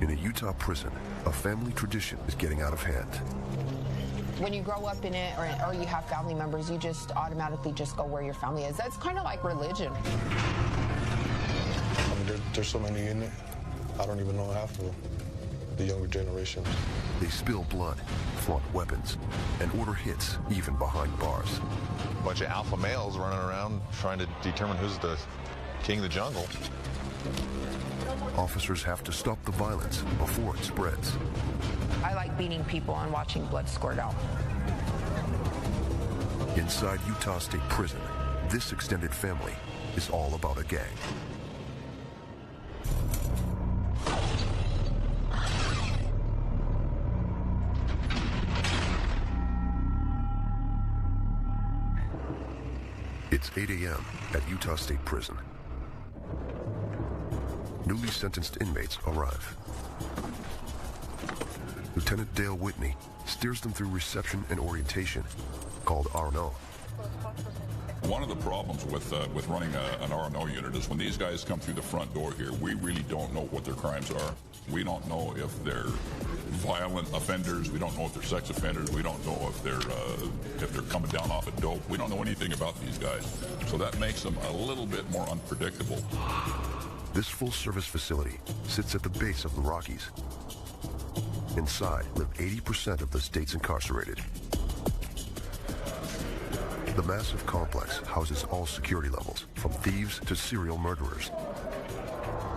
In a Utah prison, a family tradition is getting out of hand. When you grow up in it or you have family members, you just automatically just go where your family is. That's kind of like religion. I mean, there's so many in it. I don't even know half of the younger generation. They spill blood, flaunt weapons, and order hits even behind bars. A bunch of alpha males running around trying to determine who's the king of the jungle. Officers have to stop the violence before it spreads. I like beating people and watching blood squirt out. Inside Utah State Prison, this extended family is all about a gang. It's 8 a.m. at Utah State Prison. Newly sentenced inmates arrive. Lieutenant Dale Whitney steers them through reception and orientation, called R&O. One of the problems with running an R&O unit is when these guys come through the front door here, we really don't know what their crimes are. We don't know if they're violent offenders. We don't know if they're sex offenders. We don't know if they're coming down off of dope. We don't know anything about these guys. So that makes them a little bit more unpredictable. This full-service facility sits at the base of the Rockies. Inside live 80% of the state's incarcerated. The massive complex houses all security levels, from thieves to serial murderers,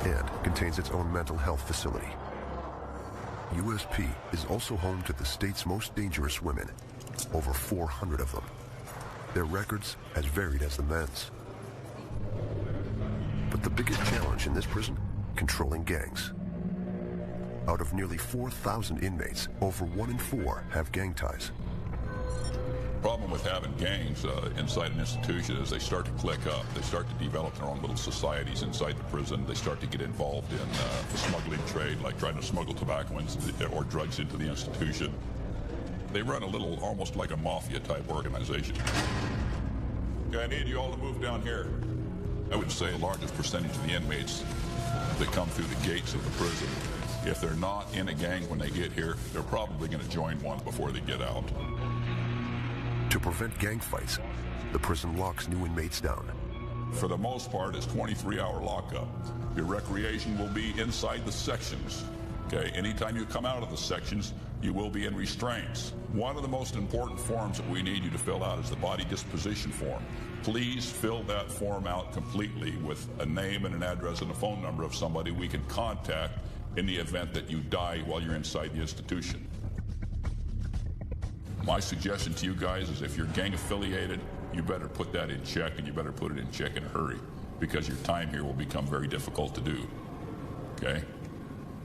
and contains its own mental health facility. USP is also home to the state's most dangerous women, over 400 of them. Their records as varied as the men's. But the biggest challenge in this prison, controlling gangs. Out of nearly 4,000 inmates, over 1 in 4 have gang ties. The problem with having gangs inside an institution is they start to click up. They start to develop their own little societies inside the prison. They start to get involved in the smuggling trade, like trying to smuggle tobacco or drugs into the institution. They run a little, almost like a mafia-type organization. Okay, I need you all to move down here. I would say the largest percentage of the inmates that come through the gates of the prison, if they're not in a gang when they get here, they're probably going to join one before they get out. To prevent gang fights, the prison locks new inmates down. For the most part, it's 23-hour lockup. Your recreation will be inside the sections. Okay, anytime you come out of the sections, you will be in restraints. One of the most important forms that we need you to fill out is the body disposition form. Please fill that form out completely with a name and an address and a phone number of somebody we can contact in the event that you die while you're inside the institution. My suggestion to you guys is if you're gang affiliated, you better put that in check, and you better put it in check in a hurry, because your time here will become very difficult to do. Okay?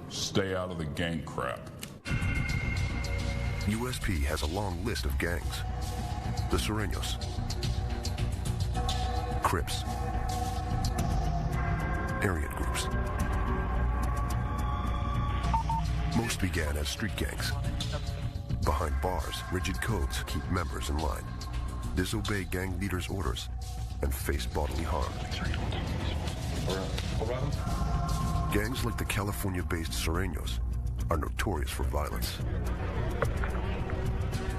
Stay out of the gang crap. USP has a long list of gangs. The Sureños, Crips, Aryan groups. Most began as street gangs. Behind bars, rigid codes keep members in line, disobey gang leaders' orders, and face bodily harm. Gangs like the California-based Sureños are notorious for violence.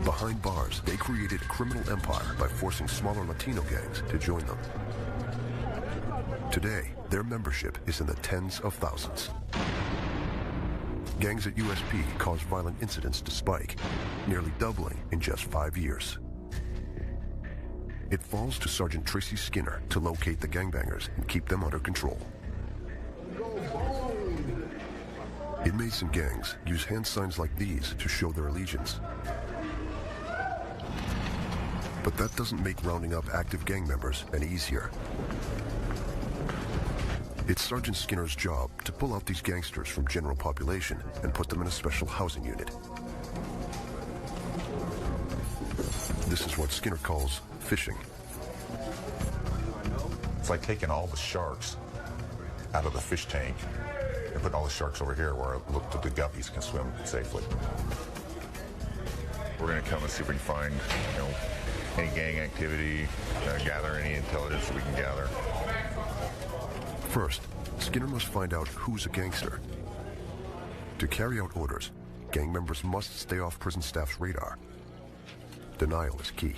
Behind bars, they created a criminal empire by forcing smaller Latino gangs to join them. Today, their membership is in the tens of thousands. Gangs at USP caused violent incidents to spike, nearly doubling in just 5 years. It falls to Sergeant Tracy Skinner to locate the gangbangers and keep them under control. Inmates and gangs use hand signs like these to show their allegiance. But that doesn't make rounding up active gang members any easier. It's Sergeant Skinner's job to pull out these gangsters from general population and put them in a special housing unit. This is what Skinner calls fishing. It's like taking all the sharks out of the fish tank and putting all the sharks over here where the guppies can swim safely. We're going to come and see if we can find, any gang activity, gather any intelligence that we can gather. First, Skinner must find out who's a gangster. To carry out orders, gang members must stay off prison staff's radar. Denial is key.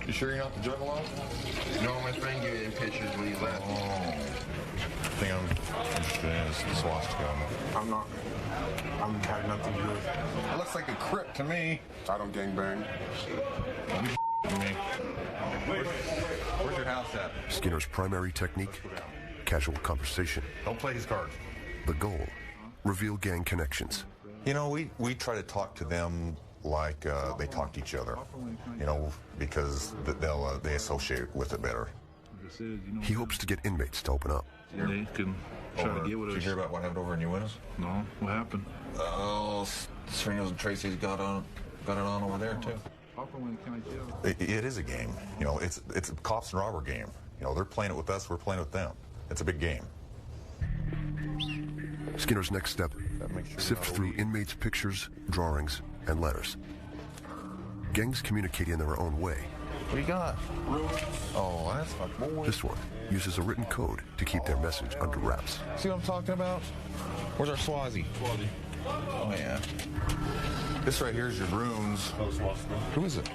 You sure you're not the juggalo? No, my friend gave me pictures when he left. Oh. The thing I'm interested in is the swastika. I'm not. I'm had nothing to do with it. It looks like a crypt to me. I don't gangbang. Me. Where's your house at? Skinner's primary technique, casual conversation. Don't play his cards. The goal, reveal gang connections. You know, we try to talk to them like they talk to each other, you know, because they associate with it better. He hopes to get inmates to open up. They can try to get with Did you us. hear about what happened over in New Orleans? No, what happened? Oh, Serenos and Tracy's got it on over there too. It is a game, you know. It's a cops and robber game. You know, they're playing it with us, we're playing with them. It's a big game. Skinner's next step, sift through inmates' pictures, drawings, and letters. Gangs communicate in their own way. What do you got? Oh, that's my boy. This one uses a written code to keep their message under wraps. See what I'm talking about? Where's our Swazi? Oh, yeah. This right here is your runes. Who is it?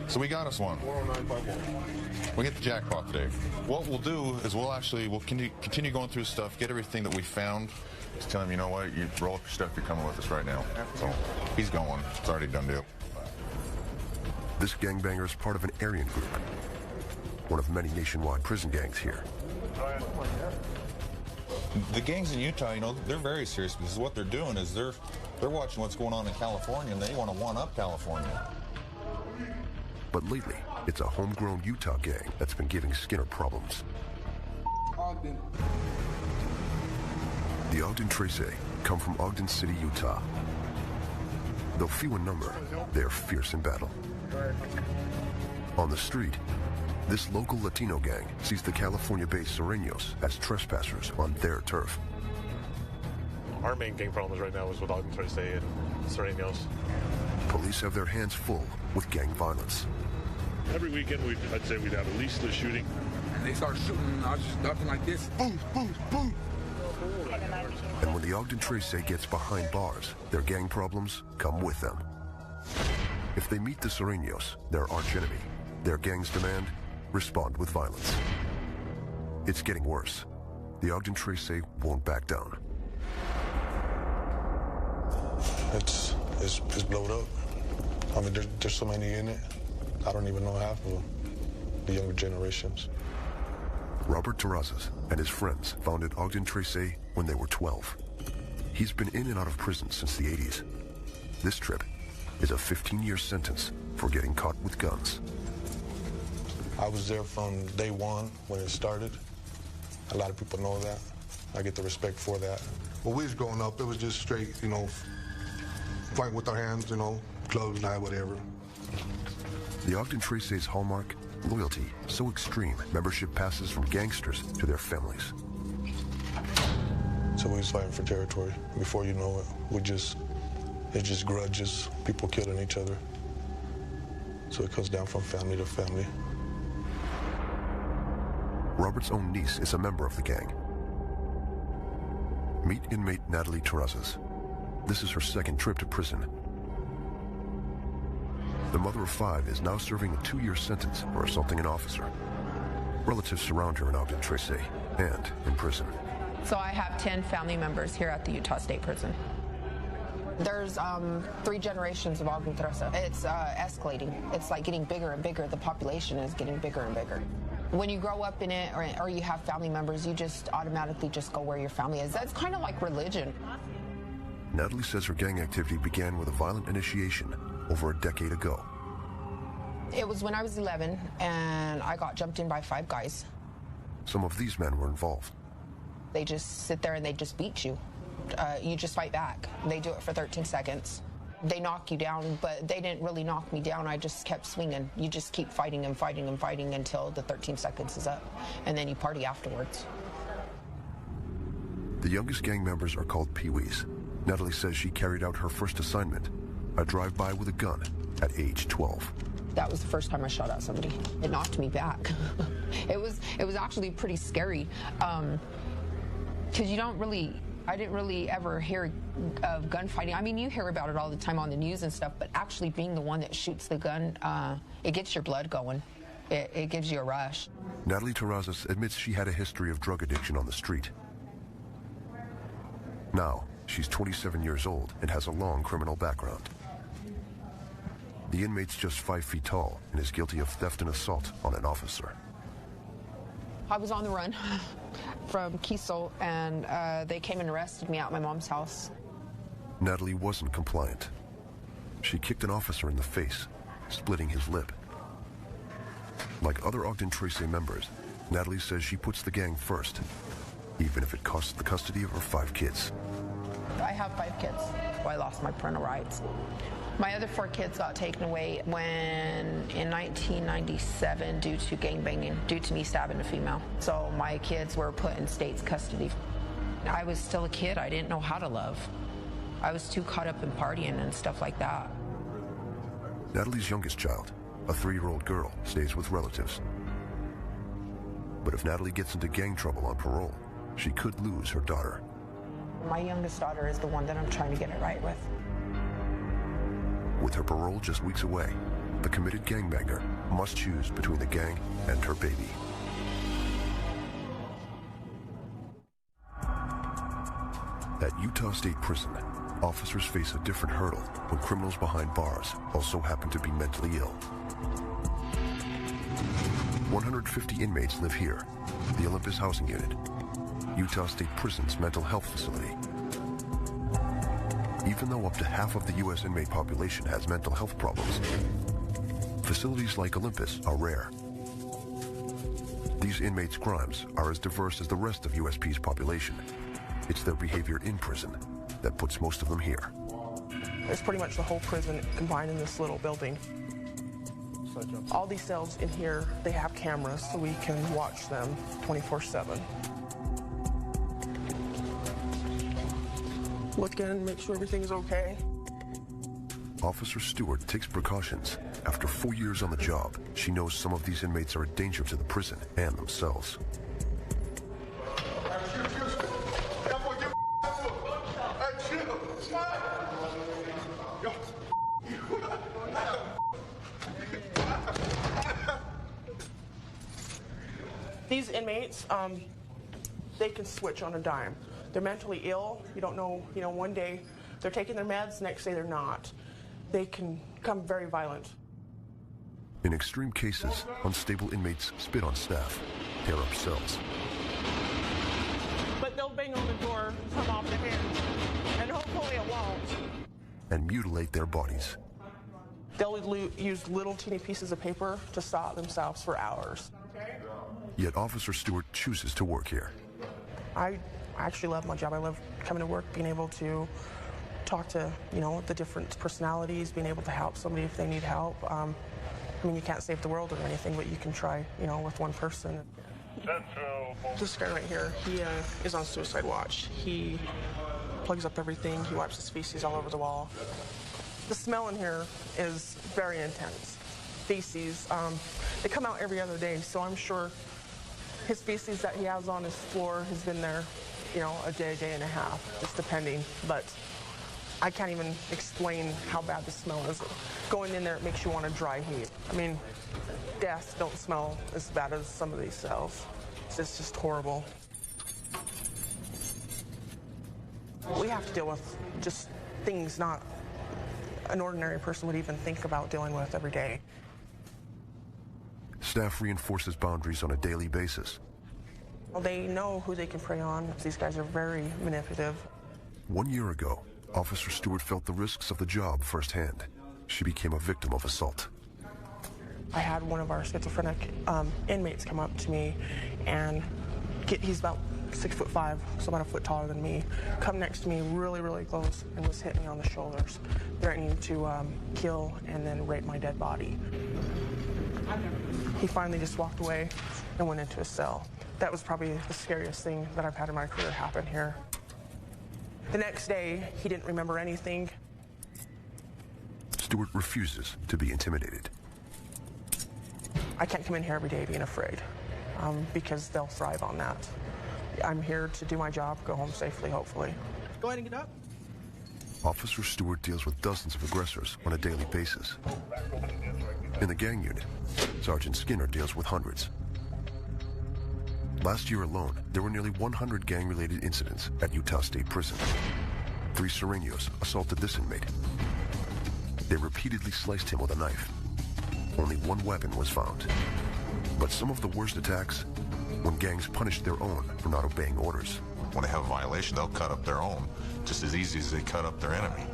So we got us one. 10951. We get the jackpot today. What we'll do is we'll continue going through stuff, get everything that we found. Just tell him, you know what, you roll up your stuff, you're coming with us right now. So he's going. It's already done deal. This gangbanger is part of an Aryan group, one of many nationwide prison gangs here. The gangs in Utah, you know, they're very serious because what they're doing is they're watching what's going on in California and they want to one-up California. But lately, it's a homegrown Utah gang that's been giving Skinner problems. The Ogden Trace come from Ogden City, Utah. Though few in number, they are fierce in battle. On the street, this local Latino gang sees the California-based Sureños as trespassers on their turf. Our main gang problems right now is with Ogden Trace and Sureños. Police have their hands full with gang violence. Every weekend, I'd say we'd have at least a shooting. And they start shooting, I was just nothing like this. Boom, boom, boom. And when the Ogden Trace gets behind bars, their gang problems come with them. If they meet the Sureños, their archenemy, their gangs demand, respond with violence. It's getting worse. The Ogden Trace won't back down. It's blowed up. I mean, there's so many in it. I don't even know half of them. The younger generations. Robert Terrazas and his friends founded Ogden Trace when they were 12. He's been in and out of prison since the 80s. This trip is a 15-year sentence for getting caught with guns. I was there from day one when it started. A lot of people know that. I get the respect for that. When we was growing up, it was just straight, you know, fight with our hands, you know, clubs, knife, whatever. The Ogden Trace's hallmark, loyalty, so extreme, membership passes from gangsters to their families. So we was fighting for territory. Before you know it, it's just grudges, people killing each other. So it comes down from family to family. Robert's own niece is a member of the gang. Meet inmate Natalie Terrazas. This is her second trip to prison. The mother of 5 is now serving a 2-year sentence for assaulting an officer. Relatives surround her in Ogden Trace and in prison. So I have 10 family members here at the Utah State Prison. There's 3 generations of Ogden Trace. It's escalating. It's like getting bigger and bigger. The population is getting bigger and bigger. When you grow up in it or you have family members, you just automatically just go where your family is. That's kind of like religion. Natalie says her gang activity began with a violent initiation over a decade ago. It was when I was 11 and I got jumped in by 5 guys. Some of these men were involved. They just sit there and they just beat you. You just fight back. They do it for 13 seconds. They knock you down, but they didn't really knock me down. I just kept swinging. You just keep fighting and fighting and fighting until the 13 seconds is up, and then you party afterwards. The youngest gang members are called Pee-wees. Natalie says she carried out her first assignment, a drive-by with a gun, at age 12. That was the first time I shot at somebody. It knocked me back. It was actually pretty scary, because you don't really I didn't really ever hear of gunfighting. I mean, you hear about it all the time on the news and stuff, but actually being the one that shoots the gun, it gets your blood going. It gives you a rush. Natalie Terrazas admits she had a history of drug addiction on the street. Now, she's 27 years old and has a long criminal background. The inmate's just 5 feet tall and is guilty of theft and assault on an officer. I was on the run from Kiesel, and they came and arrested me at my mom's house. Natalie wasn't compliant. She kicked an officer in the face, splitting his lip. Like other Ogden Tracy members, Natalie says she puts the gang first, even if it costs the custody of her 5 kids. I have 5 kids. I lost my parental rights. My other 4 kids got taken away in 1997 due to gangbanging, due to me stabbing a female. So my kids were put in state's custody. I was still a kid. I didn't know how to love. I was too caught up in partying and stuff like that. Natalie's youngest child, a 3-year-old girl, stays with relatives. But if Natalie gets into gang trouble on parole, she could lose her daughter. My youngest daughter is the one that I'm trying to get it right with. With her parole just weeks away, the committed gangbanger must choose between the gang and her baby. At Utah State Prison, officers face a different hurdle when criminals behind bars also happen to be mentally ill. 150 inmates live here, the Olympus Housing Unit, Utah State Prison's mental health facility. Even though up to half of the U.S. inmate population has mental health problems, facilities like Olympus are rare. These inmates' crimes are as diverse as the rest of USP's population. It's their behavior in prison that puts most of them here. It's pretty much the whole prison combined in this little building. All these cells in here, they have cameras so we can watch them 24/7. Look in, make sure everything's okay. Officer Stewart takes precautions. After 4 years on the job, she knows some of these inmates are a danger to the prison and themselves. These inmates, they can switch on a dime. They're mentally ill. You don't know, one day they're taking their meds, next day they're not. They can become very violent. In extreme cases, unstable inmates spit on staff, tear up cells. But they'll bang on the door, come off the hinge, and hopefully it won't. And mutilate their bodies. They'll use little teeny pieces of paper to saw themselves for hours. Yet Officer Stewart chooses to work here. I actually love my job. I love coming to work, being able to talk to, the different personalities, being able to help somebody if they need help. I mean, you can't save the world or anything, but you can try, with one person. This guy right here, he is on suicide watch. He plugs up everything. He wipes his feces all over the wall. The smell in here is very intense. Feces, they come out every other day, so I'm sure his feces that he has on his floor has been there, a day and a half, just depending. But I can't even explain how bad the smell is. Going in there, it makes you want to dry heave. I mean, deaths don't smell as bad as some of these cells. It's just horrible. We have to deal with just things not an ordinary person would even think about dealing with every day. Staff reinforces boundaries on a daily basis. Well, they know who they can prey on. These guys are very manipulative. 1 year ago, Officer Stewart felt the risks of the job firsthand. She became a victim of assault. I had one of our schizophrenic inmates come up to me, and he's about 6'5", so about a foot taller than me, come next to me really, really close and was hitting me on the shoulders, threatening to kill and then rape my dead body. He finally just walked away and went into his cell. That was probably the scariest thing that I've had in my career happen here. The next day, he didn't remember anything. Stewart refuses to be intimidated. I can't come in here every day being afraid because they'll thrive on that. I'm here to do my job, go home safely, hopefully. Go ahead and get up. Officer Stewart deals with dozens of aggressors on a daily basis. In the gang unit, Sergeant Skinner deals with hundreds. Last year alone, there were nearly 100 gang-related incidents at Utah State Prison. 3 Sureños assaulted this inmate. They repeatedly sliced him with a knife. Only 1 weapon was found. But some of the worst attacks, when gangs punished their own for not obeying orders. When they have a violation, they'll cut up their own just as easy as they cut up their enemy.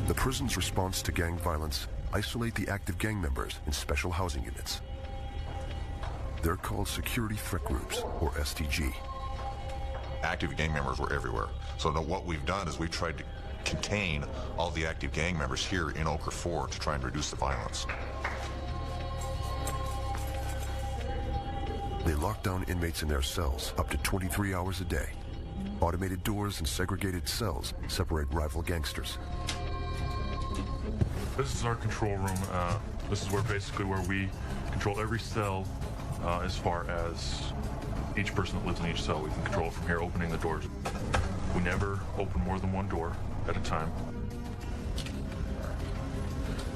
The prison's response to gang violence isolate the active gang members in special housing units. They're called Security Threat Groups, or STG. Active gang members were everywhere. So now what we've done is we've tried to contain all the active gang members here in Ochre 4 to try and reduce the violence. They lock down inmates in their cells up to 23 hours a day. Automated doors and segregated cells separate rival gangsters. This is our control room. This is basically where we control every cell as far as each person that lives in each cell. We can control it from here, opening the doors. We never open more than 1 door at a time.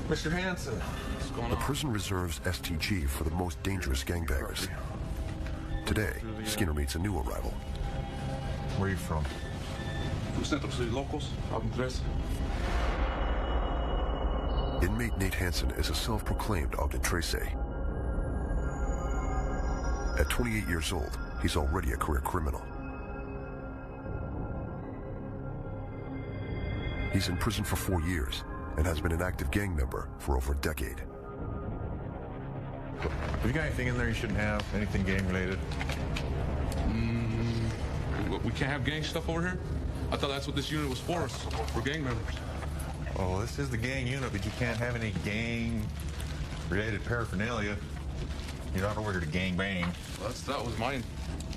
Mr. Hansen, what's going on? The prison reserves STG for the most dangerous gangbangers. Today, Skinner meets a new arrival. Where are you from? From Central City Locals, Ogden Tres. Inmate Nate Hansen is a self-proclaimed Ogden Trace. At 28 years old, he's already a career criminal. He's in prison for 4 years and has been an active gang member for over a decade. Have you got anything in there you shouldn't have? Anything gang-related? We can't have gang stuff over here? I thought that's what this unit was for gang members. Oh, this is the gang unit, but you can't have any gang-related paraphernalia. You're not over here to gang bang. Well,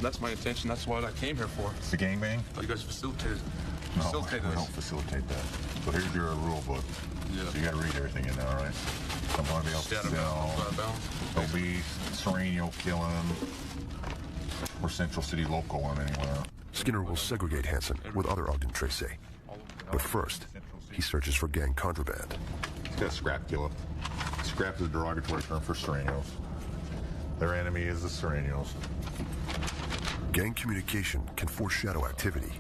that's my intention. That's what I came here for. It's the gang bang? I thought you guys facilitated No, we don't facilitate that. So here's your rule book. Yeah. So you got to read everything in there, all right? Don't want to be else to sell. Don't be Sereno killing or Central City Local on anywhere. Skinner will segregate Hansen with other Ogden Trace. But first, he searches for gang contraband. He's got scrap killer. Scrap is a derogatory term for Serenos. Their enemy is the Serenos. Gang communication can foreshadow activity,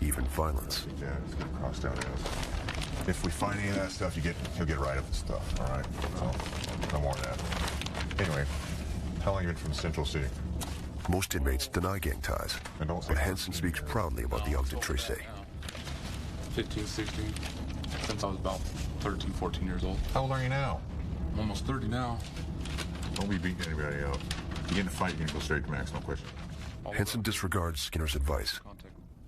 even violence. Yeah, it's going to cost out ass. If we find any of that stuff, he'll get right up the stuff, all right? So, no more of that. Anyway, how long have you been from Central City? Most inmates deny gang ties, but Hansen speaks proudly about the Ogden Trace. 15, 16, since I was about 13, 14 years old. How old are you now? I'm almost 30 now. Don't be beating anybody out. If you get in a fight, you're going to go straight to max, no question. Hansen disregards Skinner's advice.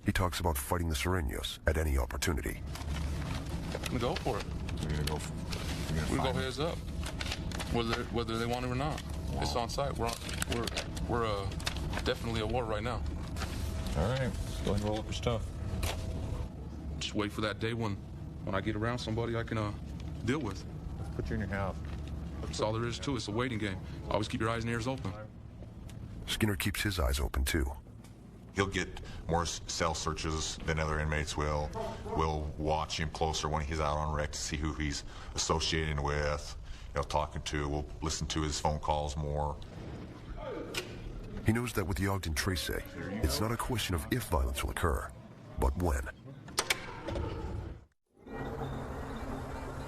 He talks about fighting the Serenos at any opportunity. I'm going to go for it. We're going to go We're going to go heads up, whether they want it or not. Wow. It's on site. We're definitely at war right now. All right, let's go ahead and roll up your stuff. Just wait for that day when I get around somebody I can deal with. Put you in your house. That's all there is to it. It's a waiting game. Always keep your eyes and ears open. Skinner keeps his eyes open, too. He'll get more cell searches than other inmates will. We'll watch him closer when he's out on rec to see who he's associating with, talking to. We'll listen to his phone calls more. He knows that with the Ogden Trace, it's not a question of if violence will occur, but when.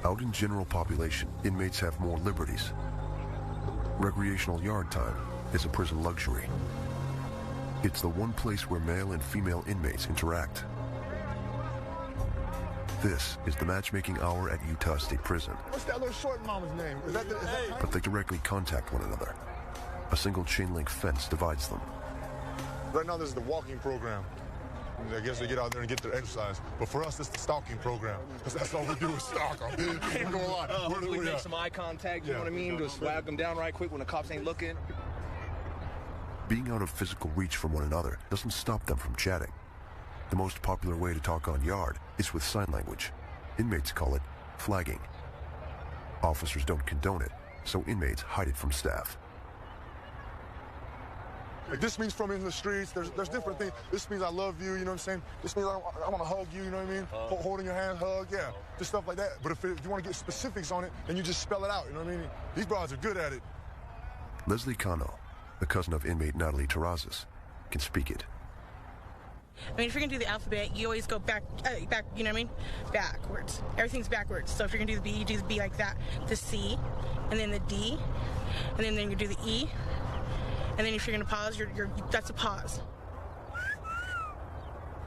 Out in general population, inmates have more liberties. Recreational yard time is a prison luxury. It's the one place where male and female inmates interact. This is the matchmaking hour at Utah State Prison. What's that little short mama's name? But they directly contact one another. A single chain-link fence divides them. Right now, this is the walking program. I guess they get out there and get their exercise. But for us, it's the stalking program. Because that's all we do is stalk them. Ain't gonna lie. Hopefully make some eye contact, you know what I mean? To swag them down right quick when the cops ain't looking. Being out of physical reach from one another doesn't stop them from chatting. The most popular way to talk on yard is with sign language. Inmates call it flagging. Officers don't condone it, so inmates hide it from staff. Like this means from in the streets. There's different things. This means I love you. You know what I'm saying? This means I want to hug you. You know what I mean? Holding your hand, hug. Yeah, just stuff like that. But if you want to get specifics on it, then you just spell it out. You know what I mean? These broads are good at it. Leslie Cano, the cousin of inmate Natalie Terrazas, can speak it. I mean, if you're gonna do the alphabet, you always go back, you know what I mean? Backwards. Everything's backwards. So if you're gonna do the B, you do the B like that. The C, and then the D, and then you do the E, and then if you're gonna pause, that's a pause.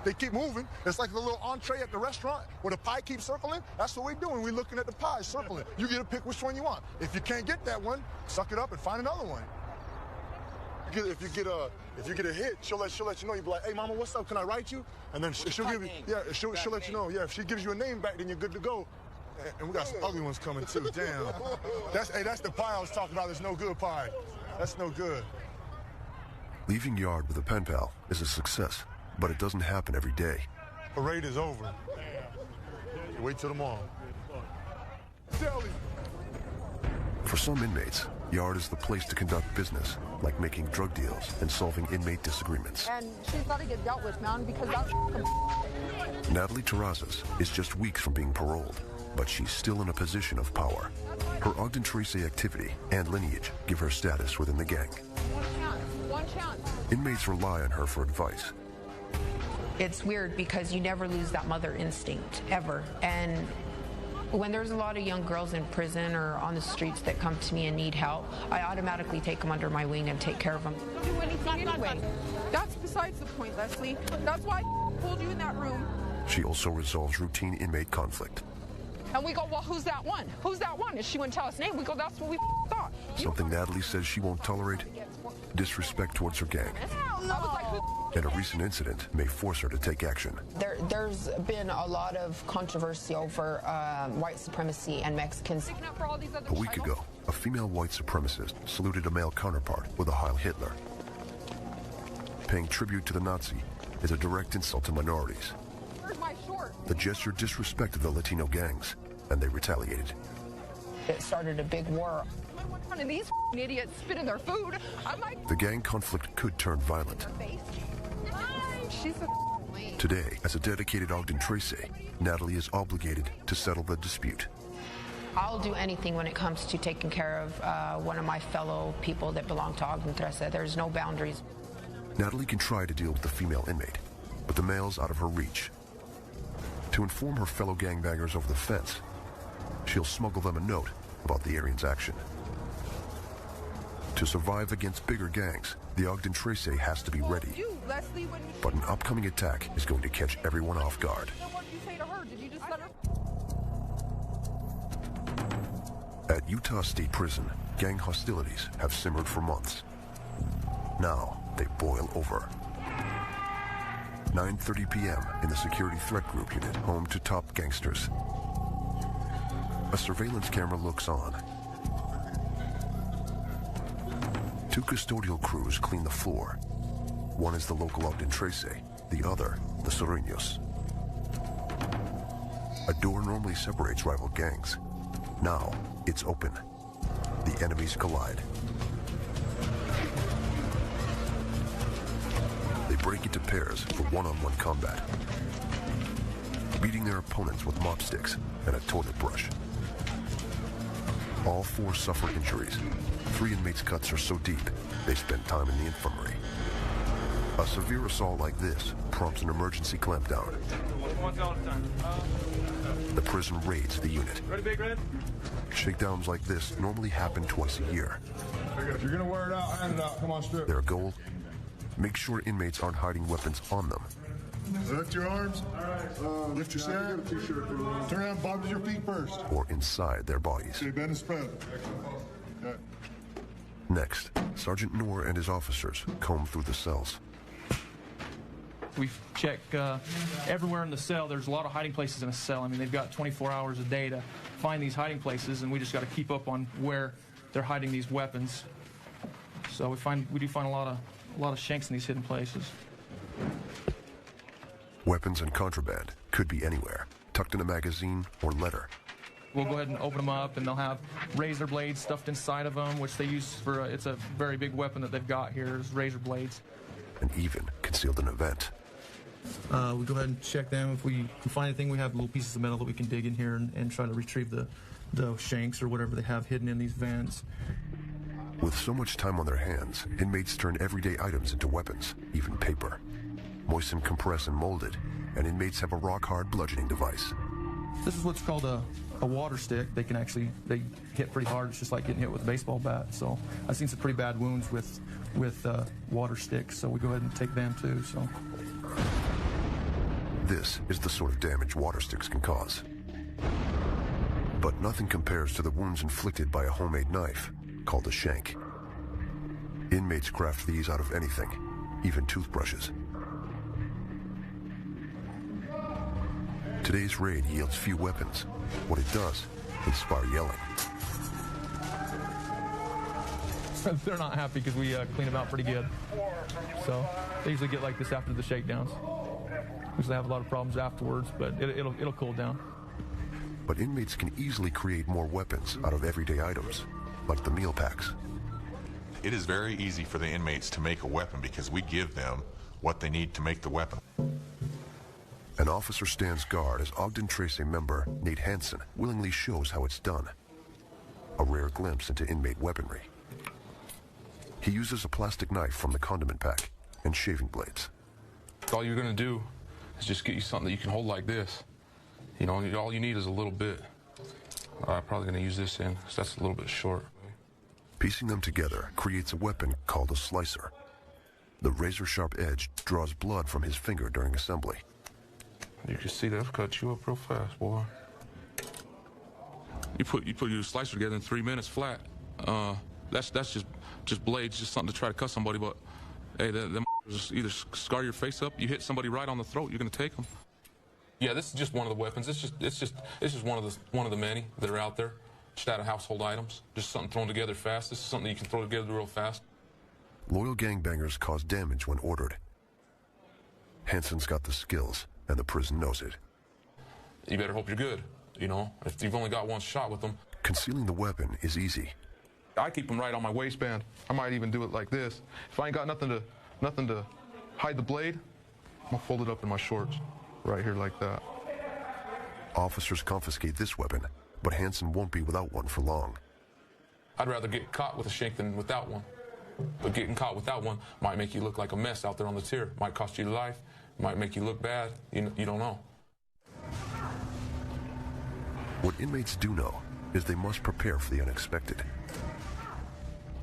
They keep moving. It's like the little entree at the restaurant where the pie keeps circling. That's what we're doing. We're looking at the pie circling. You get to pick which one you want. If you can't get that one, suck it up and find another one. If you get a hit, she'll let you know. You'll be like, hey, mama, what's up? Can I write you? And then she'll give you, she'll let you know. Yeah, if she gives you a name back, then you're good to go. And we got some ugly ones coming too. Damn. That's the pie I was talking about. There's no good pie. That's no good. Leaving yard with a pen pal is a success, but it doesn't happen every day. Parade is over. Wait till tomorrow. For some inmates, yard is the place to conduct business, like making drug deals and solving inmate disagreements. And she's got to get dealt with, man, because that's... Natalie Terrazas is just weeks from being paroled, but she's still in a position of power. Her Ogden Tracy activity and lineage give her status within the gang. One chance. Inmates rely on her for advice. It's weird because you never lose that mother instinct, ever. And when there's a lot of young girls in prison or on the streets that come to me and need help, I automatically take them under my wing and take care of them. Don't do anything anyway. That's besides the point, Leslie. That's why I pulled you in that room. She also resolves routine inmate conflict. And we go, well, who's that one? Who's that one? And she wouldn't tell us name. We go, that's what we thought. Something Natalie says she won't tolerate: disrespect towards her gang. And a recent incident may force her to take action. There's been a lot of controversy over white supremacy and Mexicans. A week ago, a female white supremacist saluted a male counterpart with a Heil Hitler. Paying tribute to the Nazi is a direct insult to minorities. The gesture disrespected the Latino gangs, and they retaliated. It started a big war. One of these idiots spit in their food. I'm like... The gang conflict could turn violent. She's a... Today, as a dedicated Ogden Tracy, Natalie is obligated to settle the dispute. I'll do anything when it comes to taking care of one of my fellow people that belong to Ogden Tracy. There's no boundaries. Natalie can try to deal with the female inmate, but the male's out of her reach. To inform her fellow gangbangers over the fence, she'll smuggle them a note about the Aryan's action. To survive against bigger gangs, the Ogden Tracy has to be ready. But an upcoming attack is going to catch everyone off guard. What did you say to her? Did you just let her... At Utah State Prison, gang hostilities have simmered for months. Now they boil over. 9:30 p.m. in the Security Threat Group unit, home to top gangsters. A surveillance camera looks on. 2 custodial crews clean the floor. One is the local Ogden Tracy, the other, the Sureños. A door normally separates rival gangs. Now, it's open. The enemies collide. They break into pairs for one-on-one combat, beating their opponents with mop sticks and a toilet brush. All 4 suffer injuries. 3 inmates' cuts are so deep, they spend time in the infirmary. A severe assault like this prompts an emergency clampdown. The prison raids the unit. Ready, Big Red? Shakedowns like this normally happen twice a year. If you're gonna wear it out, hand it out. Come on, strip. Their goal? Make sure inmates aren't hiding weapons on them. Lift your arms. Lift your sack. Turn around, bob your feet first. Or inside their bodies. Okay, bend and spread. Okay. Next, Sergeant Noor and his officers comb through the cells. We check everywhere in the cell. There's a lot of hiding places in a cell. I mean, they've got 24 hours a day to find these hiding places, and we just got to keep up on where they're hiding these weapons. So we do find a lot of shanks in these hidden places. Weapons and contraband could be anywhere, tucked in a magazine or letter. We'll go ahead and open them up, and they'll have razor blades stuffed inside of them, which they use for, it's a very big weapon that they've got here, is razor blades. And even concealed in a vent. We go ahead and check them. If we can find anything, we have little pieces of metal that we can dig in here and try to retrieve the shanks or whatever they have hidden in these vents. With so much time on their hands, inmates turn everyday items into weapons, even paper. Moisten, compress, and mold it, and inmates have a rock-hard bludgeoning device. This is what's called a water stick. They hit pretty hard. It's just like getting hit with a baseball bat. So I've seen some pretty bad wounds with water sticks, so we go ahead and take them too. So this is the sort of damage water sticks can cause. But nothing compares to the wounds inflicted by a homemade knife called a shank. Inmates craft these out of anything, even toothbrushes. Today's raid yields few weapons. What it does, inspire yelling. They're not happy because we clean them out pretty good. So they usually get like this after the shakedowns. Usually have a lot of problems afterwards, but it'll cool down. But inmates can easily create more weapons out of everyday items, like the meal packs. It is very easy for the inmates to make a weapon because we give them what they need to make the weapon. An officer stands guard as Ogden Trace member Nate Hansen willingly shows how it's done. A rare glimpse into inmate weaponry. He uses a plastic knife from the condiment pack and shaving blades. All you're going to do is just get you something that you can hold like this. You know, all you need is a little bit. I'm probably going to use this in because that's a little bit short. Piecing them together creates a weapon called a slicer. The razor-sharp edge draws blood from his finger during assembly. You can see that'll cut you up real fast, boy. You put your slicer together in 3 minutes flat. That's just blades, just something to try to cut somebody. But hey, them just either scar your face up, you hit somebody right on the throat, you're gonna take them. Yeah, this is just one of the weapons. It's just one of the many that are out there. Just out of household items. Just something thrown together fast. This is something you can throw together real fast. Loyal gangbangers cause damage when ordered. Hansen's got the skills, and the prison knows it. You better hope you're good, you know? If you've only got one shot with them. Concealing the weapon is easy. I keep them right on my waistband. I might even do it like this. If I ain't got nothing to hide the blade, I'm gonna fold it up in my shorts, right here like that. Officers confiscate this weapon, but Hansen won't be without one for long. I'd rather get caught with a shank than without one. But getting caught without one might make you look like a mess out there on the tier. Might cost you your life. Might make you look bad. You don't know. What inmates do know is they must prepare for the unexpected.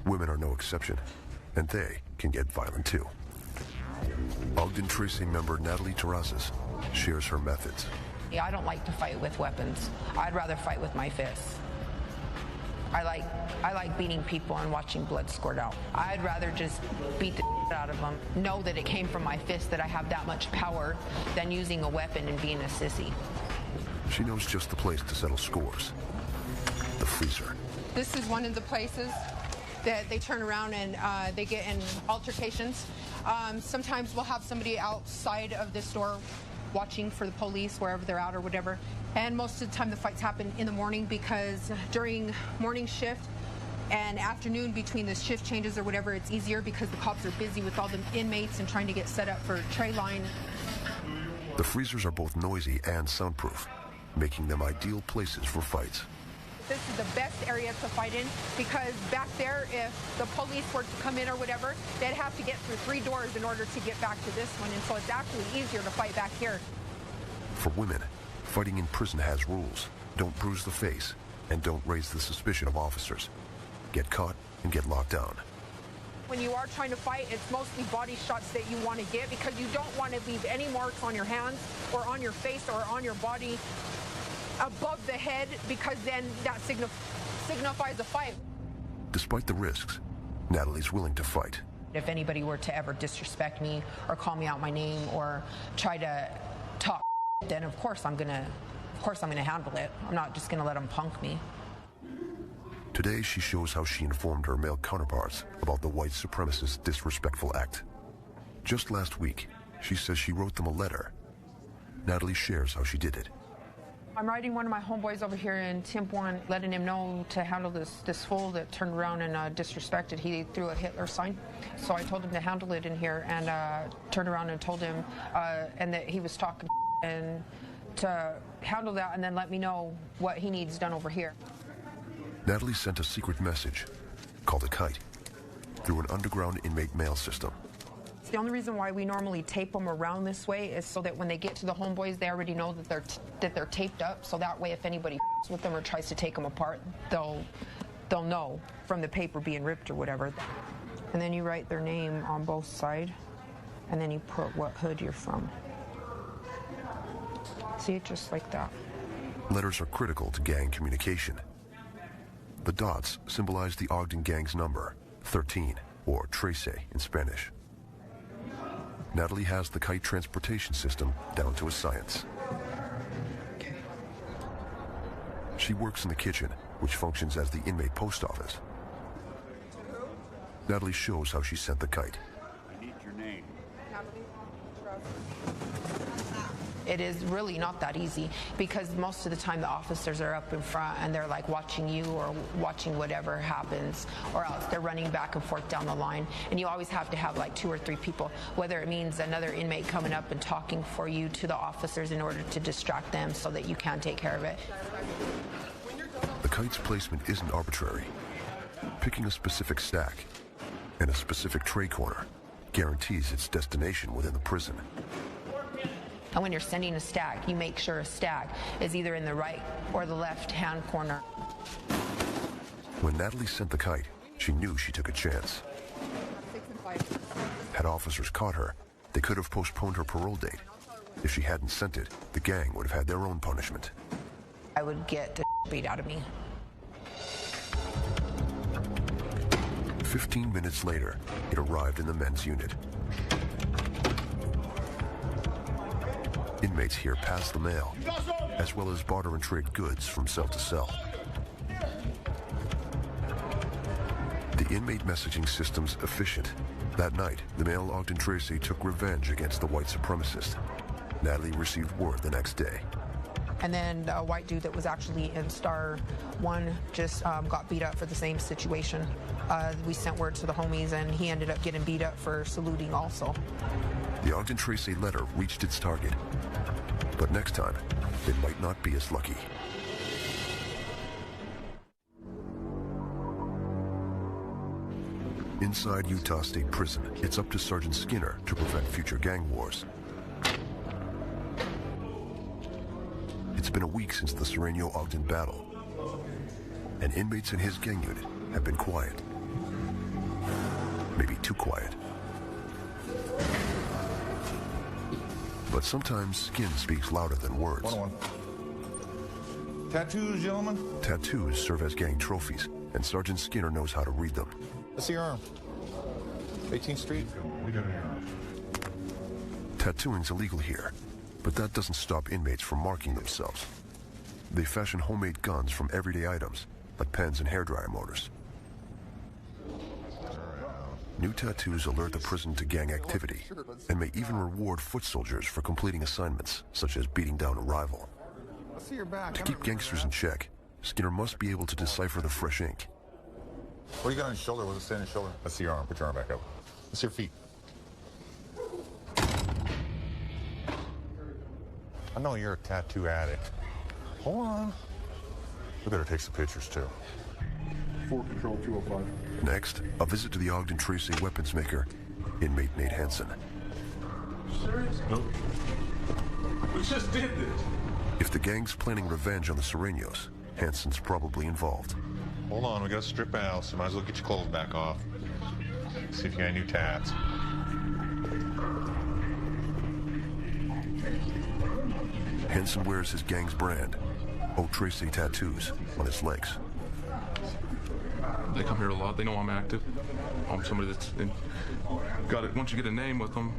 Women are no exception, and they can get violent too. Ogden Trace member Natalie Terrazas shares her methods. Yeah, I don't like to fight with weapons. I'd rather fight with my fists. I like beating people and watching blood squirt out. I'd rather just beat the out of them, know that it came from my fist, that I have that much power, than using a weapon and being a sissy. She knows just the place to settle scores. The freezer. This is one of the places that they turn around and they get in altercations. Sometimes we'll have somebody outside of this door watching for the police wherever they're out or whatever. And most of the time the fights happen in the morning because during morning shift and afternoon between the shift changes or whatever, it's easier because the cops are busy with all the inmates and trying to get set up for tray line. The freezers are both noisy and soundproof, making them ideal places for fights. This is the best area to fight in because back there, if the police were to come in or whatever, they'd have to get through 3 doors in order to get back to this one, and so it's actually easier to fight back here. For women, fighting in prison has rules. Don't bruise the face, and don't raise the suspicion of officers. Get caught and get locked down. When you are trying to fight, it's mostly body shots that you want to get because you don't want to leave any marks on your hands or on your face or on your body above the head, because then that signifies a fight. Despite the risks, Natalie's willing to fight. If anybody were to ever disrespect me or call me out my name or try to talk, then of course I'm gonna handle it. I'm not just gonna let them punk me. Today she shows how she informed her male counterparts about the white supremacist disrespectful act. Just last week, she says she wrote them a letter. Natalie shares how she did it. I'm writing one of my homeboys over here in Temp 1, letting him know to handle this fool that turned around and disrespected. He threw a Hitler sign. So I told him to handle it in here, and turned around and told him and that he was talking and to handle that and then let me know what he needs done over here. Natalie sent a secret message, called a kite, through an underground inmate mail system. The only reason why we normally tape them around this way is so that when they get to the homeboys, they already know that they're taped up. So that way, if anybody with them or tries to take them apart, they'll know from the paper being ripped or whatever. And then you write their name on both sides, and then you put what hood you're from. See, just like that. Letters are critical to gang communication. The dots symbolize the Ogden gang's number, 13, or Trece in Spanish. Natalie has the kite transportation system down to a science. Okay. She works in the kitchen, which functions as the inmate post office. Natalie shows how she sent the kite. I need your name. It is really not that easy because most of the time the officers are up in front and they're like watching you or watching whatever happens, or else they're running back and forth down the line. And you always have to have like 2 or 3 people, whether it means another inmate coming up and talking for you to the officers in order to distract them so that you can take care of it. The kite's placement isn't arbitrary. Picking a specific stack and a specific tray corner guarantees its destination within the prison. And when you're sending a stack, you make sure a stack is either in the right or the left-hand corner. When Natalie sent the kite, she knew she took a chance. Had officers caught her, they could have postponed her parole date. If she hadn't sent it, the gang would have had their own punishment. I would get the beat out of me. 15 minutes later, it arrived in the men's unit. Inmates here pass the mail, as well as barter and trade goods from cell to cell. The inmate messaging system's efficient. That night, the male Ogden Trece took revenge against the white supremacist. Natalie received word the next day. And then a white dude that was actually in Star 1 just got beat up for the same situation. We sent word to the homies, and he ended up getting beat up for saluting also. The Ogden Trece letter reached its target. But next time, it might not be as lucky. Inside Utah State Prison, it's up to Sergeant Skinner to prevent future gang wars. It's been a week since the Sereno-Ogden battle, and inmates in his gang unit have been quiet. Maybe too quiet. But sometimes skin speaks louder than words. 101. Tattoos, gentlemen? Tattoos serve as gang trophies, and Sergeant Skinner knows how to read them. Let's see your arm. 18th Street. We got your arm. Tattooing's illegal here, but that doesn't stop inmates from marking themselves. They fashion homemade guns from everyday items, like pens and hairdryer motors. New tattoos alert the prison to gang activity and may even reward foot soldiers for completing assignments, such as beating down a rival. To keep gangsters in check, Skinner must be able to decipher the fresh ink. What do you got on your shoulder? What's it say on your shoulder? Let's see your arm. Put your arm back up. Let's see your feet. I know you're a tattoo addict. Hold on. We better take some pictures, too. 4 Control 205. Next, a visit to the Ogden Trece weapons maker, inmate Nate Hansen. Serious? No. We just did this. If the gang's planning revenge on the Serenos, Hansen's probably involved. Hold on, we gotta strip out, so might as well get your clothes back off. See if you got any new tats. Hansen wears his gang's brand, O Trece tattoos, on his legs. They come here a lot. They know I'm active. I'm somebody that's got it. Once you get a name with them,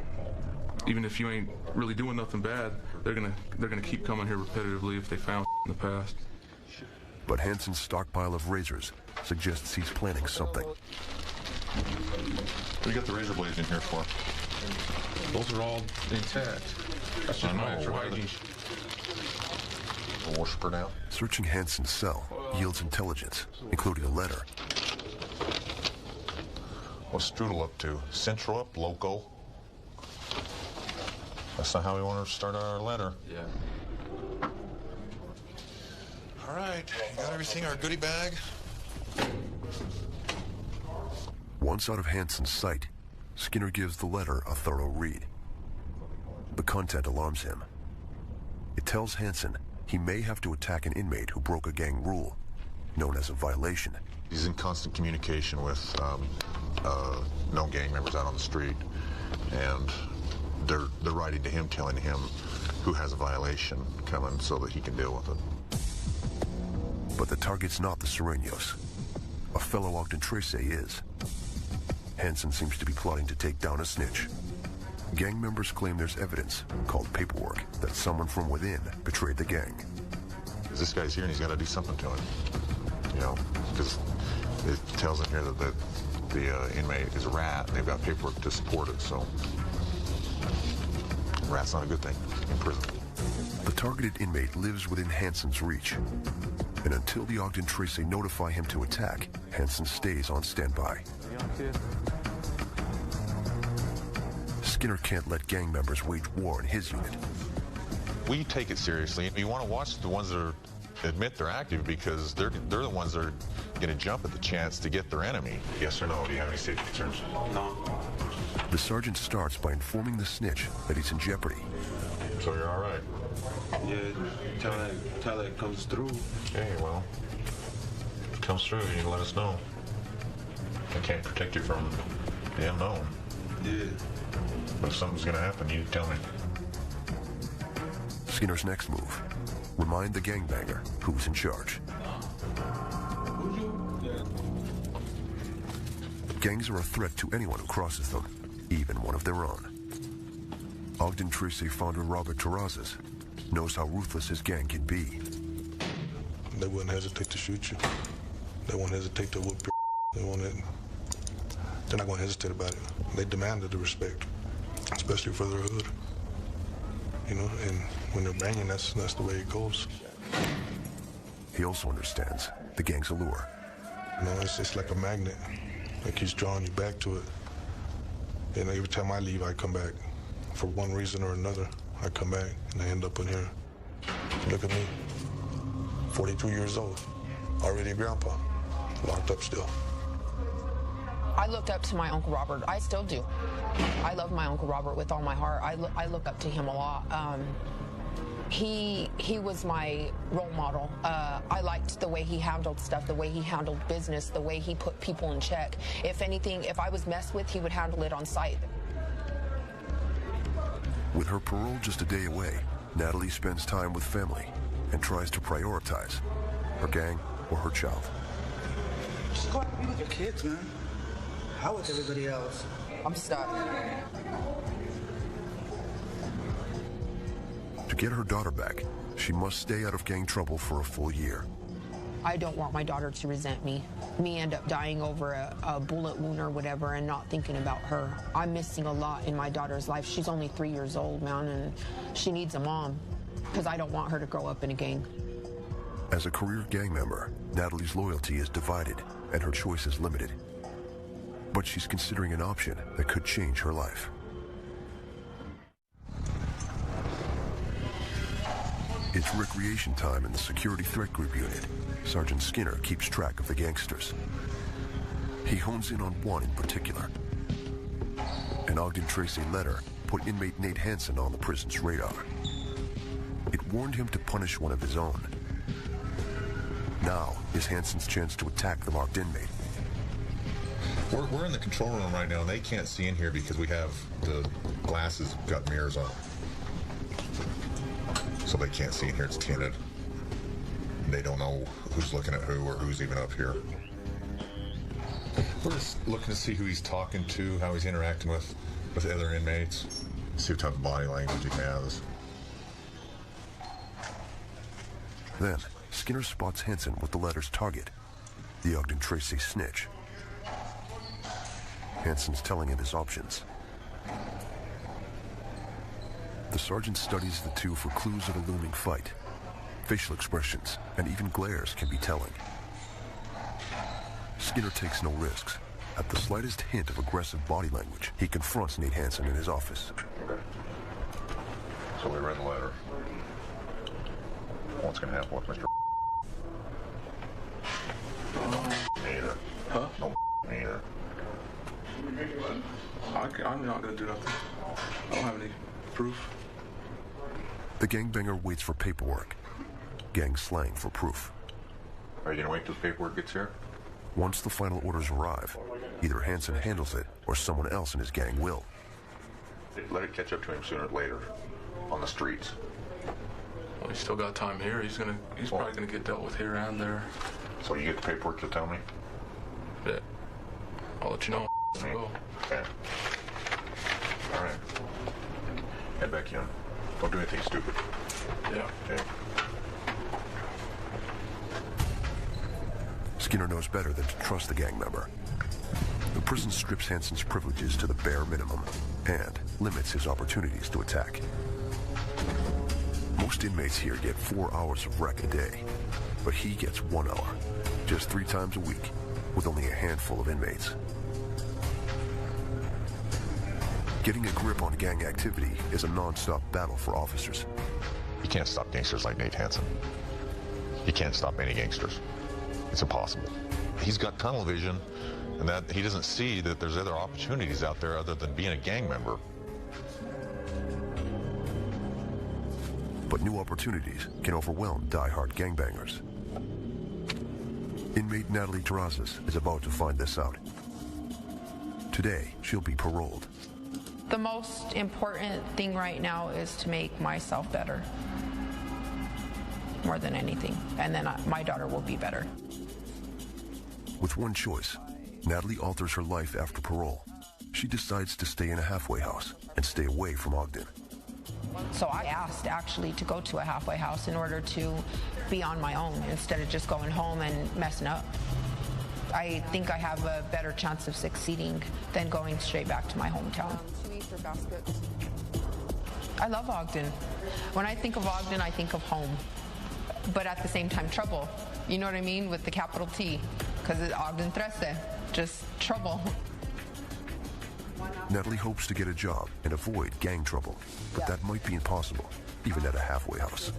even if you ain't really doing nothing bad, they're gonna keep coming here repetitively if they found in the past. But Hansen's stockpile of razors suggests he's planning something. What do you got the razor blades in here for? Those are all intact. That's just my extra hygiene. some worshiper now. Searching Hansen's cell yields intelligence, including a letter. What's Strudel up to? Central up, loco. That's not how we want to start our letter. Yeah. All right, you got everything, our goodie bag? Once out of Hansen's sight, Skinner gives the letter a thorough read. The content alarms him. It tells Hansen he may have to attack an inmate who broke a gang rule, known as a violation. He's in constant communication with known gang members out on the street, and they're writing to him, telling him who has a violation coming so that he can deal with it. But the target's not the Sureños. A fellow Ogden Trace is. Hansen seems to be plotting to take down a snitch. Gang members claim there's evidence, called paperwork, that someone from within betrayed the gang. This guy's here and he's got to do something to him. You know, because it tells him here that the inmate is a rat, and they've got paperwork to support it, so rat's not a good thing in prison. The targeted inmate lives within Hansen's reach, and until the Ogden Trace notify him to attack, Hansen stays on standby. Skinner can't let gang members wage war in his unit. We take it seriously. You want to watch the ones that admit they're active, because they're the ones that are going to jump at the chance to get their enemy. Yes or no? Do you have any safety concerns? No. The sergeant starts by informing the snitch that he's in jeopardy. So you're all right? Yeah, till it comes through. Okay, well, if it comes through, you can let us know. I can't protect you from the unknown. Yeah. But if something's going to happen, you tell me. Skinner's next move: remind the gangbanger who's in charge. Gangs are a threat to anyone who crosses them, even one of their own. Ogden Trace founder Robert Terrazas knows how ruthless his gang can be. They wouldn't hesitate to shoot you. They won't hesitate to whoop your. They're not going to hesitate about it. They demanded the respect, especially for their hood. You know, and when they're banging, that's the way it goes. He also understands the gang's allure. You know, it's like a magnet. It keeps drawing you back to it. And every time I leave, I come back. For one reason or another, I come back and I end up in here. Look at me, 42 years old, already a grandpa, locked up still. I looked up to my Uncle Robert. I still do. I love my Uncle Robert with all my heart. I look up to him a lot. He was my role model. I liked the way he handled stuff, the way he handled business, the way he put people in check. If anything, if I was messed with, he would handle it on site. With her parole just a day away, Natalie spends time with family and tries to prioritize her gang or her child. Just go out and be with your kids, man. How with everybody else? I'm stuck. To get her daughter back, she must stay out of gang trouble for a full year. I don't want my daughter to resent me end up dying over a bullet wound or whatever and not thinking about her. I'm missing a lot in my daughter's life. She's only 3 years old, man, and she needs a mom because I don't want her to grow up in a gang. As a career gang member, Natalie's loyalty is divided and her choice is limited. But she's considering an option that could change her life. It's recreation time in the Security Threat Group unit. Sergeant Skinner keeps track of the gangsters. He hones in on one in particular. An Ogden Trace letter put inmate Nate Hansen on the prison's radar. It warned him to punish one of his own. Now is Hansen's chance to attack the marked inmate. We're in the control room right now, and they can't see in here because we have the glasses got mirrors on. So they can't see in here, it's tinted. They don't know who's looking at who or who's even up here. We're just looking to see who he's talking to, how he's interacting with other inmates, see what type of body language he has. Then, Skinner spots Hansen with the letter's target, the Ogden Trace snitch. Hansen's telling him his options. The sergeant studies the two for clues of a looming fight. Facial expressions and even glares can be telling. Skinner takes no risks. At the slightest hint of aggressive body language, he confronts Nate Hansen in his office. Okay. So we read the letter. What's going to happen with Mr. Neither. Huh? No, neither. I'm not going to do nothing. I don't have any proof. The gangbanger waits for paperwork. Gang slang for proof. Are you going to wait till the paperwork gets here? Once the final orders arrive, either Hansen handles it or someone else in his gang will. Let it catch up to him sooner or later on the streets. Well, he's still got time here. He's probably gonna get dealt with here and there. So you get the paperwork to tell me? Yeah. I'll let you know. Okay. All right. Head back in. Don't do anything stupid. Yeah. Okay. Skinner knows better than to trust the gang member. The prison strips Hansen's privileges to the bare minimum and limits his opportunities to attack. Most inmates here get 4 hours of rec a day, but he gets 1 hour, just 3 times a week, with only a handful of inmates. Getting a grip on gang activity is a non-stop battle for officers. You can't stop gangsters like Nate Hansen. You can't stop any gangsters. It's impossible. He's got tunnel vision, and that he doesn't see that there's other opportunities out there other than being a gang member. But new opportunities can overwhelm die-hard gangbangers. Inmate Natalie Terrazas is about to find this out. Today, she'll be paroled. The most important thing right now is to make myself better. More than anything. And then my daughter will be better. With one choice, Natalie alters her life after parole. She decides to stay in a halfway house and stay away from Ogden. So I asked actually to go to a halfway house in order to be on my own instead of just going home and messing up. I think I have a better chance of succeeding than going straight back to my hometown. I love Ogden. When I think of Ogden, I think of home. But at the same time, trouble. You know what I mean? With the capital T. Because it's Ogden 13. Just trouble. Natalie hopes to get a job and avoid gang trouble, but that might be impossible, even at a halfway house.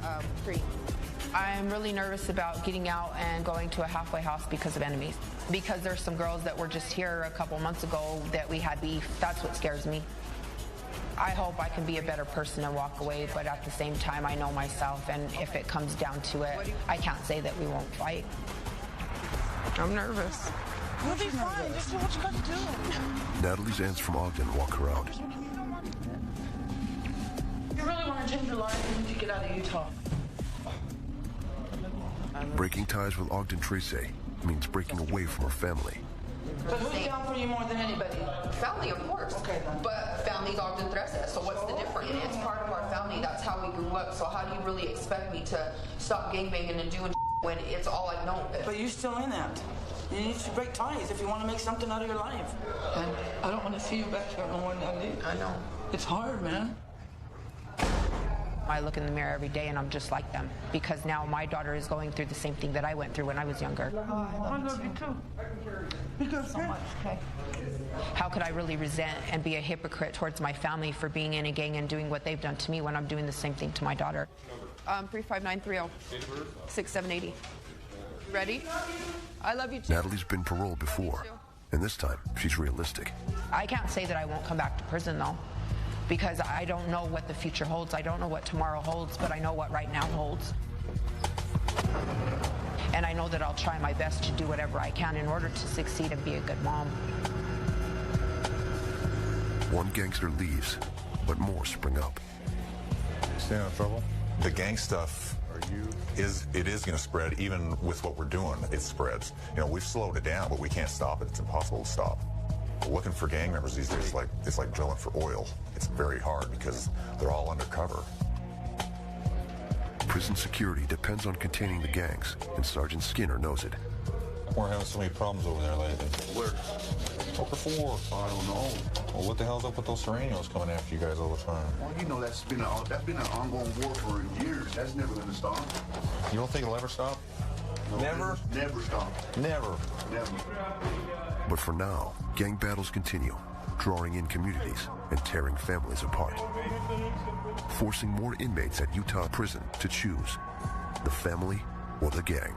I'm really nervous about getting out and going to a halfway house because of enemies. Because there's some girls that were just here a couple months ago that we had beef. That's what scares me. I hope I can be a better person and walk away, but at the same time, I know myself, and if it comes down to it, I can't say that we won't fight. I'm nervous. You'll be fine. Just do what you got to do. Natalie's aunts from Ogden walk her out. You really want to change your life, you need to get out of Utah. Breaking ties with Ogden Tracy means breaking away from her family. But who's down for you more than anybody? Family, of course. Okay, then. But family's Ogden 13, so what's the difference? It's part of our family. That's how we grew up. So how do you really expect me to stop gangbanging and doing when it's all I've known? But you're still in that. You need to break ties if you want to make something out of your life. And I don't want to see you back here no more than I need. I know. It's hard, man. I look in the mirror every day and I'm just like them because now my daughter is going through the same thing that I went through when I was younger. I love you too. Because so much. Okay. How could I really resent and be a hypocrite towards my family for being in a gang and doing what they've done to me when I'm doing the same thing to my daughter? 35930. 6780. Ready? I love you too. Natalie's been paroled before, and this time she's realistic. I can't say that I won't come back to prison though, because I don't know what the future holds. I don't know what tomorrow holds, but I know what right now holds. And I know that I'll try my best to do whatever I can in order to succeed and be a good mom. One gangster leaves, but more spring up. Stay out of trouble? The gang stuff is going to spread even with what we're doing. It spreads. You know, we've slowed it down, but we can't stop it. It's impossible to stop. We're looking for gang members these days, it's like drilling for oil. It's very hard because they're all undercover. Prison security depends on containing the gangs, and Sergeant Skinner knows it. We're having so many problems over there lately. Where? Upper 4. I don't know. Well, what the hell's up with those Serenios coming after you guys all the time? Well, you know that's been an ongoing war for years. That's never going to stop. You don't think it'll ever stop? No, Never? Never stop. Never. Never. But for now, gang battles continue, drawing in communities and tearing families apart, forcing more inmates at Utah prison to choose the family or the gang.